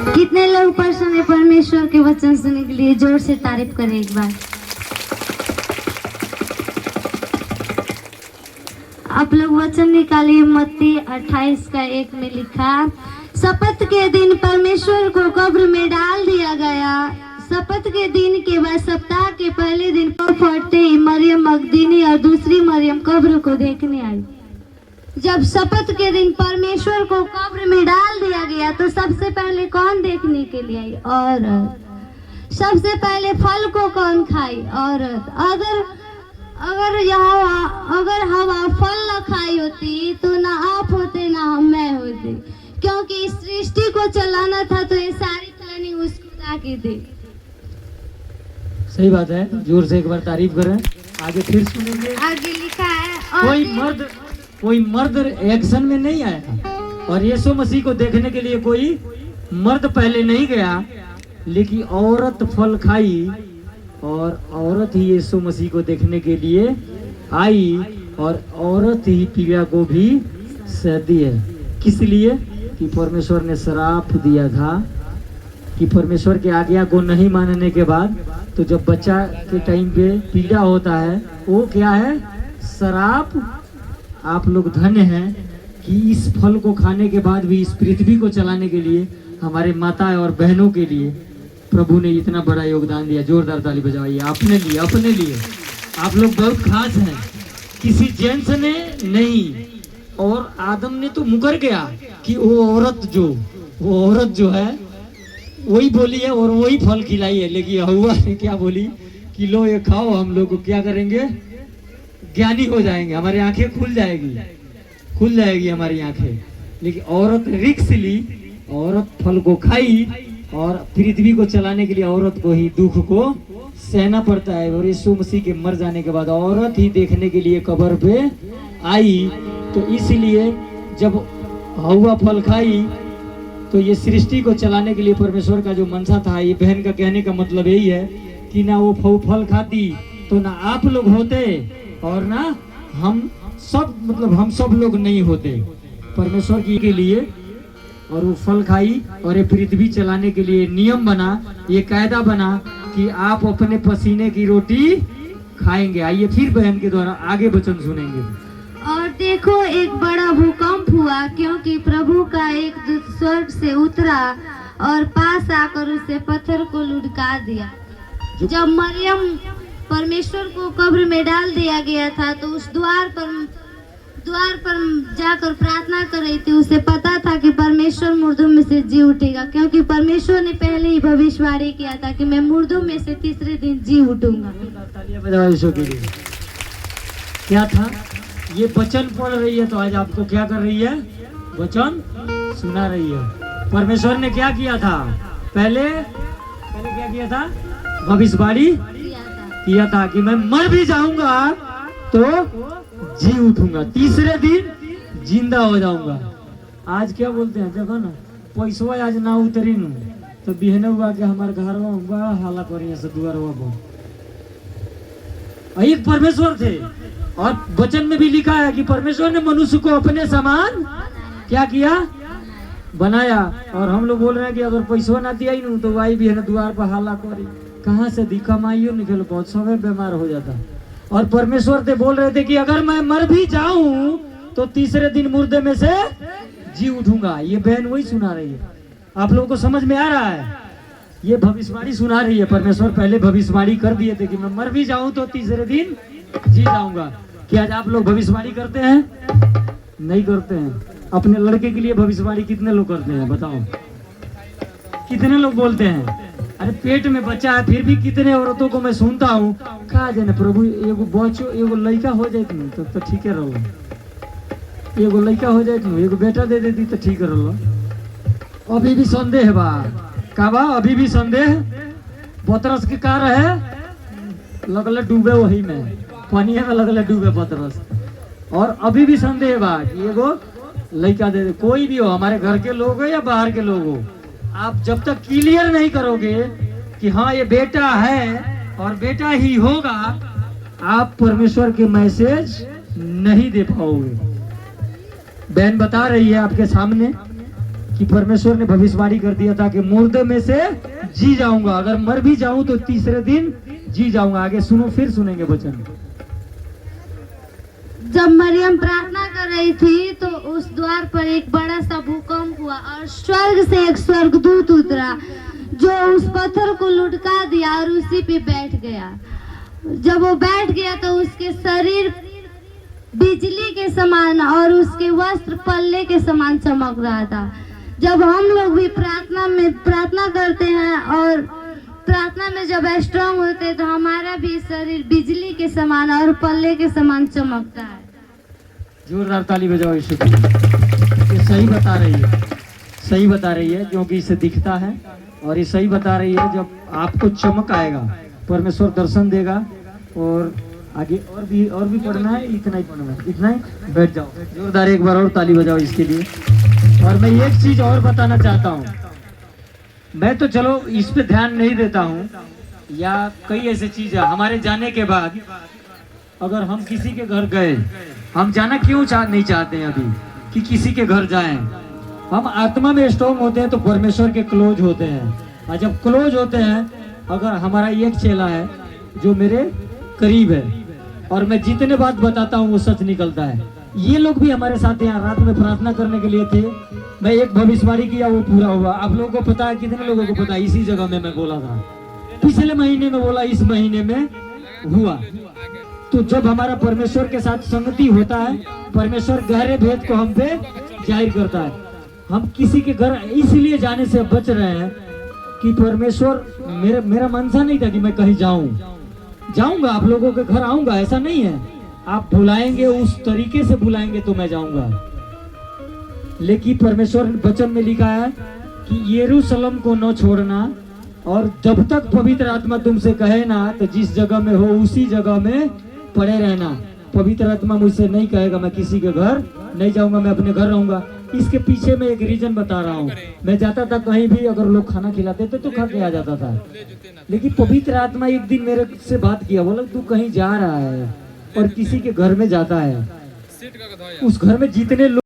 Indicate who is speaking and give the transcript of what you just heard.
Speaker 1: कितने लोग प्रसन्न है परमेश्वर के वचन सुनने के लिए? जोर से तारीफ करें एक बार। आप लोग वचन निकालिए। मत्ती 28 का 1 में लिखा, शपथ के दिन परमेश्वर को कब्र में डाल दिया गया। शपथ के दिन के बाद सप्ताह के पहले दिन फटते ही मरियम मगदलीनी और दूसरी मरियम कब्र को देखने आई। जब शपथ के दिन परमेश्वर को कब्र में डाल दिया गया तो सबसे पहले कौन देखने के लिए आई? औरत। सबसे पहले फल को कौन खाई? औरत। अगर हवा फल न खाई होती तो ना आप होते ना मैं होते, क्योंकि इस सृष्टि को चलाना था तो ये सारी प्लानिंग उस खुदा की थी।
Speaker 2: सही बात है, जोर से एक बार तारीफ करें। आगे फिर सुनेंगे।
Speaker 1: आगे लिखा है,
Speaker 2: कोई मर्द एक्शन में नहीं आया और यीशु मसीह को देखने के लिए कोई मर्द पहले नहीं गया, लेकिन औरत फल खाई और औरत ही यीशु मसीह को देखने के लिए आई और औरत ही पिया को भी सदी है। किस लिए? कि परमेश्वर ने श्राप दिया था कि परमेश्वर की आज्ञा को नहीं मानने के बाद तो जब बच्चा के टाइम पे पीड़ा होता है वो क्या है? श्राप। आप लोग धन्य हैं कि इस फल को खाने के बाद भी इस पृथ्वी को चलाने के लिए हमारे माता और बहनों के लिए प्रभु ने इतना बड़ा योगदान दिया। जोरदार ताली बजाइए अपने लिए। आप लोग बहुत खास हैं, किसी जेंट्स ने नहीं। और आदम ने तो मुकर गया कि वो औरत जो है वही बोली है और वही फल खिलाई है, लेकिन हवा ने क्या बोली कि लो ये खाओ, हम लोग क्या करेंगे? ज्ञानी हो जाएंगे, हमारी आंखें खुल जाएगी हमारी आंखें। लेकिन औरत रिक्स ली, औरत फल को खाई और पृथ्वी को चलाने के लिए औरत को ही दुख को सहना पड़ता है। और यीशु मसीह के मर जाने के बाद औरत ही देखने के लिए कब्र पे आई। तो इसलिए जब हवा फल खाई तो ये सृष्टि को चलाने के लिए परमेश्वर का जो मनसा था, ये बहन का कहने का मतलब यही है कि ना वो फल खाती तो ना आप लोग होते और ना हम सब लोग नहीं होते परमेश्वर के लिए। और वो फल खाई और ये पृथ्वी चलाने के लिए नियम बना, ये कायदा बना कि आप अपने पसीने की रोटी खाएंगे। आइए फिर बहन के द्वारा आगे वचन सुनेंगे।
Speaker 1: और देखो एक बड़ा भूकंप हुआ, क्योंकि प्रभु का एक दूत स्वर्ग से उतरा और पास आकर उसे पत्थर को लुढ़का दिया। जब मरियम परमेश्वर को कब्र में डाल दिया गया था तो उस द्वार पर जाकर प्रार्थना कर रही थी। उसे पता था कि परमेश्वर मुर्दों में से जी उठेगा, क्योंकि परमेश्वर ने पहले ही भविष्यवाणी किया था कि मैं मुर्दों में से तीसरे दिन जी उठूंगा।
Speaker 2: क्या था? ये वचन पढ़ रही है तो आज आपको क्या कर रही है? वचन सुना रही है। परमेश्वर ने क्या किया था? पहले क्या किया था? भविष्यवाणी किया था कि मैं मर भी जाऊंगा तो जी उठूंगा, तीसरे दिन जिंदा हो जाऊंगा। आज क्या बोलते हैं, देखो ना, पैसवा आज ना उतरी नू तो बिहने हुआ कि हमारे घर बड़ा हाला करिए से दुआर हुआ। एक परमेश्वर थे और वचन में भी लिखा है कि परमेश्वर ने मनुष्य को अपने समान क्या किया? बनाया। और हम लोग बोल रहे हैं कि अगर पैसा ना दिया ही तो वही भी है ना द्वार पर हाला करी, कहाँ से दी? कमाइयो निकल, बहुत समय बीमार हो जाता। और परमेश्वर से बोल रहे थे कि अगर मैं मर भी जाऊं तो तीसरे दिन मुर्दे में से जी उठूंगा। ये बहन वही सुना रही है। आप लोगों को समझ में आ रहा है? ये भविष्यवाणी सुना रही है। परमेश्वर पहले भविष्यवाणी कर दिए थे कि मैं मर भी जाऊं तो तीसरे दिन जी जाऊंगा। क्या आज आप लोग भविष्यवाणी करते हैं? नहीं करते हैं। अपने लड़के के लिए भविष्यवाणी कितने लोग करते हैं? बताओ, कितने लोग बोलते हैं? अरे पेट में बच्चा है फिर भी कितने औरतों को मैं सुनता हूँ, कहा जाए ना प्रभु एगो बच्चो एगो लड़का हो जाए तो ठीक है रहो, एगो लड़का हो जाए एगो बेटा दे देती तो ठीक रहो। अभी भी संदेह बा का बा? अभी भी संदेह। पतरस के कार है लगल डूबे वही में, पानी में लगल डूबे पतरस। और अभी भी संदेह बा कि एगो लड़का दे दे। कोई भी हो, हमारे घर के लोग हो या बाहर के लोग हो, आप जब तक क्लियर नहीं करोगे कि हाँ ये बेटा है और बेटा ही होगा, आप परमेश्वर के मैसेज नहीं दे पाओगे। बहन बता रही है आपके सामने कि परमेश्वर ने भविष्यवाणी कर दिया था कि मुर्दे में से जी जाऊंगा, अगर मर भी जाऊं तो तीसरे दिन जी जाऊंगा। आगे सुनो, फिर सुनेंगे वचन।
Speaker 1: जब मरियम प्रार्थना कर रही थी तो उस द्वार पर एक बड़ा सा भूकंप हुआ और स्वर्ग से एक स्वर्गदूत उतरा जो उस पत्थर को लुढ़का दिया और उसी पे बैठ गया। जब वो बैठ गया तो उसके शरीर बिजली के समान और उसके वस्त्र पल्ले के समान चमक रहा था। जब हम लोग भी प्रार्थना करते हैं और प्रार्थना में जब स्ट्रांग होते हैं तो हमारा भी शरीर बिजली के समान और पल्ले के समान चमकता है।
Speaker 2: जोरदार ताली बजाओ यीशु की। ये सही बता रही है, सही बता रही है, क्योंकि इसे दिखता है और ये सही बता रही है। जब आपको चमक आएगा, परमेश्वर दर्शन देगा। और आगे और भी पढ़ना है, इतना ही पढ़ना है, इतना ही। बैठ जाओ, जोरदार एक बार और ताली बजाओ इसके लिए। और मैं एक चीज और बताना चाहता हूँ। मैं तो चलो इस पे ध्यान नहीं देता हूँ, या कई ऐसी चीज है हमारे जाने के बाद, अगर हम किसी के घर गए, हम जाना क्यों नहीं चाहते हैं अभी कि किसी के घर जाएं। हम आत्मा में स्ट्रॉन्ग होते हैं तो परमेश्वर के क्लोज होते हैं, और जब क्लोज होते हैं, अगर हमारा एक चेला है जो मेरे करीब है और मैं जितने बात बताता हूँ वो सच निकलता है। ये लोग भी हमारे साथ यहाँ रात में प्रार्थना करने के लिए थे। मैं एक भविष्यवाणी किया, वो पूरा हुआ। आप लोगों को पता है, कितने लोगों को पता है? इसी जगह में मैं बोला था, पिछले महीने में बोला, इस महीने में हुआ। तो जब हमारा परमेश्वर के साथ संगति होता है, परमेश्वर गहरे भेद को हम पे जाहिर करता है। हम किसी के घर इसलिए जाने से बच रहे हैं कि परमेश्वर, मेरा मनसा नहीं था कि मैं कहीं जाऊंगा, आप लोगों के घर आऊंगा, ऐसा नहीं है। आप बुलाएंगे, उस तरीके से बुलाएंगे तो मैं जाऊंगा। लेकिन परमेश्वर वचन में लिखा है कि यरूशलेम को न छोड़ना, और जब तक पवित्र आत्मा तुमसे कहे ना, तो जिस जगह में हो उसी जगह में पड़े रहना। पवित्र आत्मा मुझसे नहीं कहेगा मैं किसी के घर नहीं जाऊंगा, मैं अपने घर रहूंगा। इसके पीछे मैं एक रीजन बता रहा हूँ। मैं जाता था कहीं भी, अगर लोग खाना खिलाते थे तो खा के आ जाता था। लेकिन पवित्र आत्मा एक दिन मेरे से बात किया, बोला तू कहीं जा रहा है और किसी के घर में जाता है, उस घर में जितने लोग